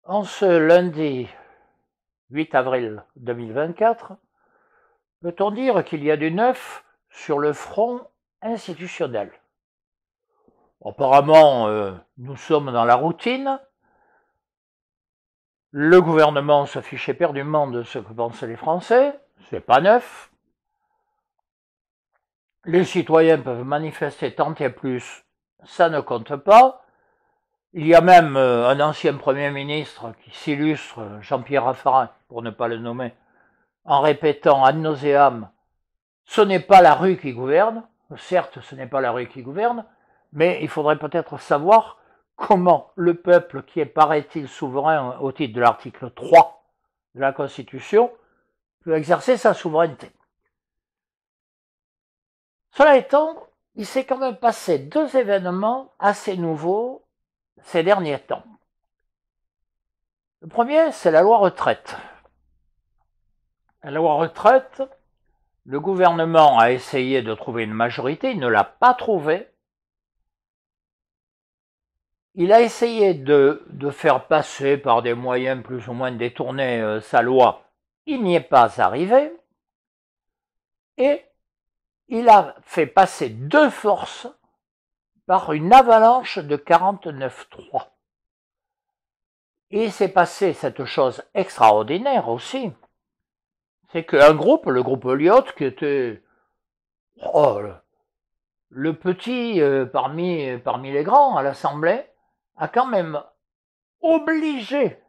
En ce lundi 8 avril 2024, peut-on dire qu'il y a du neuf sur le front institutionnel? Apparemment, nous sommes dans la routine. Le gouvernement se fiche éperdument de ce que pensent les Français, c'est pas neuf. Les citoyens peuvent manifester tant et plus, ça ne compte pas. Il y a même un ancien Premier ministre qui s'illustre, Jean-Pierre Raffarin, pour ne pas le nommer, en répétant ad nauseam, ce n'est pas la rue qui gouverne, certes ce n'est pas la rue qui gouverne, mais il faudrait peut-être savoir comment le peuple, qui est paraît-il souverain au titre de l'article 3 de la Constitution, peut exercer sa souveraineté. Cela étant, il s'est quand même passé deux événements assez nouveaux ces derniers temps. Le premier, c'est la loi retraite. La loi retraite, le gouvernement a essayé de trouver une majorité, il ne l'a pas trouvée. Il a essayé de faire passer par des moyens plus ou moins détournés sa loi. Il n'y est pas arrivé. Et il a fait passer de force par une avalanche de 49.3. Et il s'est passé cette chose extraordinaire aussi. C'est qu'un groupe, le groupe Elliott, qui était le petit parmi les grands à l'Assemblée, a quand même obligé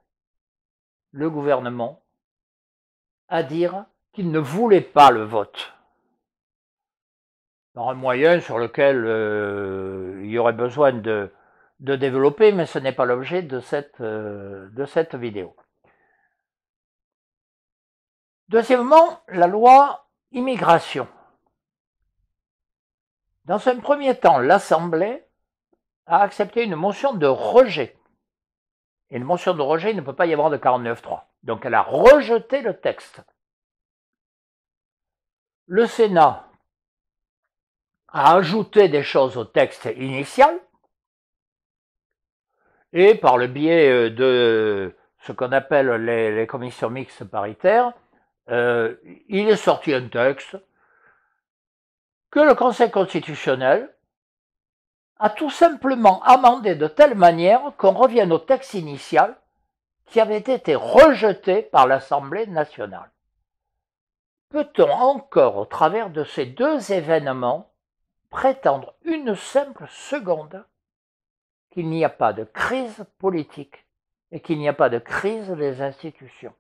le gouvernement à dire qu'il ne voulait pas le vote. Par un moyen sur lequel il y aurait besoin de développer, mais ce n'est pas l'objet de cette vidéo. Deuxièmement, la loi immigration. Dans un premier temps, l'Assemblée a accepté une motion de rejet. Et une motion de rejet, il ne peut pas y avoir de 49.3. Donc elle a rejeté le texte. Le Sénat a ajouté des choses au texte initial, et par le biais de ce qu'on appelle les commissions mixtes paritaires, il est sorti un texte que le Conseil constitutionnel a tout simplement amendé de telle manière qu'on revienne au texte initial qui avait été rejeté par l'Assemblée nationale. Peut-on encore, au travers de ces deux événements, prétendre une simple seconde qu'il n'y a pas de crise politique et qu'il n'y a pas de crise des institutions?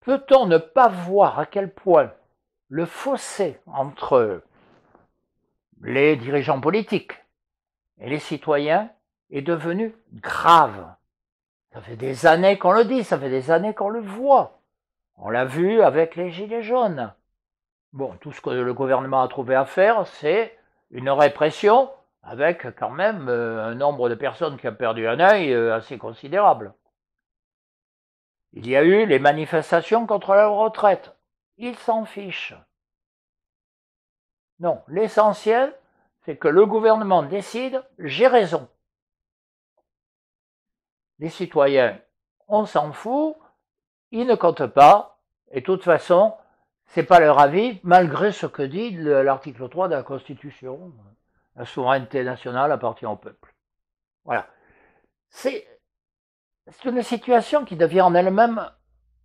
Peut-on ne pas voir à quel point le fossé entre les dirigeants politiques et les citoyens est devenu grave? Ça fait des années qu'on le dit, ça fait des années qu'on le voit. On l'a vu avec les Gilets jaunes. Bon, tout ce que le gouvernement a trouvé à faire, c'est une répression avec quand même un nombre de personnes qui ont perdu un œil assez considérable. Il y a eu les manifestations contre la retraite. Ils s'en fichent. Non, l'essentiel, c'est que le gouvernement décide, j'ai raison. Les citoyens, on s'en fout, ils ne comptent pas, et de toute façon, c'est pas leur avis, malgré ce que dit l'article 3 de la Constitution. La souveraineté nationale appartient au peuple. Voilà. C'est une situation qui devient en elle-même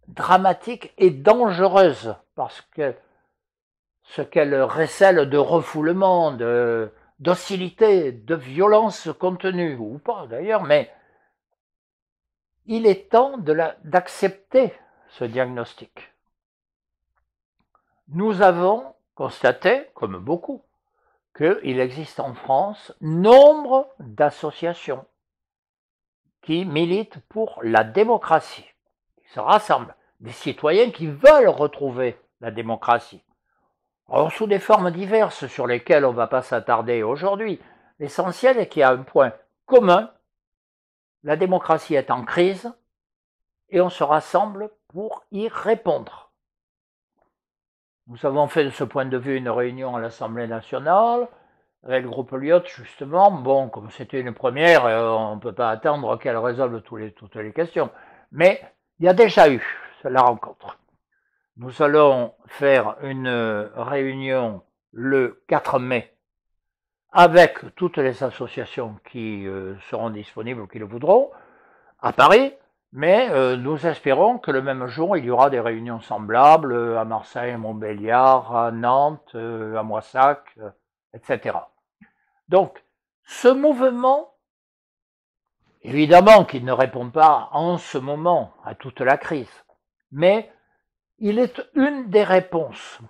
dramatique et dangereuse, parce que ce qu'elle recèle de refoulement, d'hostilité, de violence contenue, ou pas d'ailleurs, mais il est temps d'accepter ce diagnostic. Nous avons constaté, comme beaucoup, qu'il existe en France nombre d'associations qui militent pour la démocratie, qui se rassemblent, des citoyens qui veulent retrouver la démocratie. Alors, sous des formes diverses sur lesquelles on ne va pas s'attarder aujourd'hui, l'essentiel est qu'il y a un point commun, la démocratie est en crise et on se rassemble pour y répondre. Nous avons fait de ce point de vue une réunion à l'Assemblée nationale, avec le groupe Elliott, justement, bon, comme c'était une première, on ne peut pas attendre qu'elle résolve toutes les questions. Mais il y a déjà eu la rencontre. Nous allons faire une réunion le 4 mai avec toutes les associations qui seront disponibles ou qui le voudront à Paris, mais nous espérons que le même jour, il y aura des réunions semblables à Marseille, à Montbéliard, à Nantes, à Moissac, etc. Donc, ce mouvement, évidemment qu'il ne répond pas en ce moment à toute la crise, mais il est une des réponses.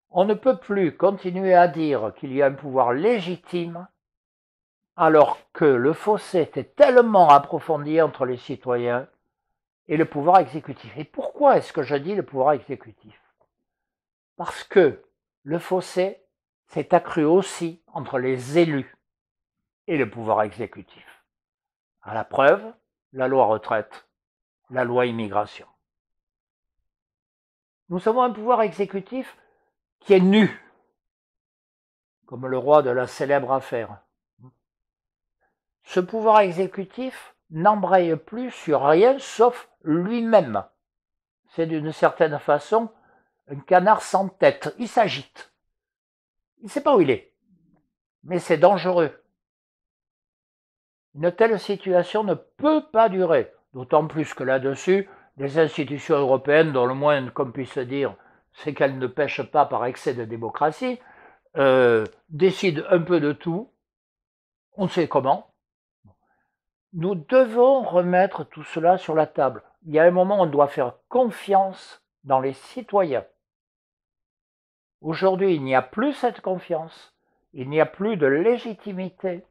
On ne peut plus continuer à dire qu'il y a un pouvoir légitime alors que le fossé est tellement approfondi entre les citoyens et le pouvoir exécutif. Et pourquoi est-ce que je dis le pouvoir exécutif? Parce que le fossé s'est accru aussi entre les élus et le pouvoir exécutif. À la preuve, la loi retraite, la loi immigration. Nous avons un pouvoir exécutif qui est nu, comme le roi de la célèbre affaire. Ce pouvoir exécutif n'embraye plus sur rien sauf lui-même. C'est d'une certaine façon un canard sans tête. Il s'agite. Il ne sait pas où il est. Mais c'est dangereux. Une telle situation ne peut pas durer. D'autant plus que là-dessus, les institutions européennes, dont le moins qu'on puisse dire, c'est qu'elles ne pêchent pas par excès de démocratie, décident un peu de tout. On sait comment. Nous devons remettre tout cela sur la table. Il y a un moment où on doit faire confiance dans les citoyens. Aujourd'hui, il n'y a plus cette confiance. Il n'y a plus de légitimité.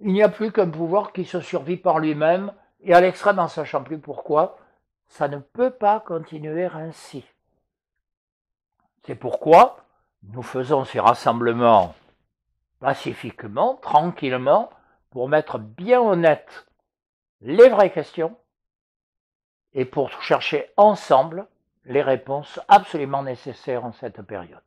Il n'y a plus qu'un pouvoir qui se survit par lui-même et à l'extrême en ne sachant plus pourquoi. Ça ne peut pas continuer ainsi. C'est pourquoi nous faisons ces rassemblements pacifiquement, tranquillement, pour mettre bien au net les vraies questions et pour chercher ensemble les réponses absolument nécessaires en cette période.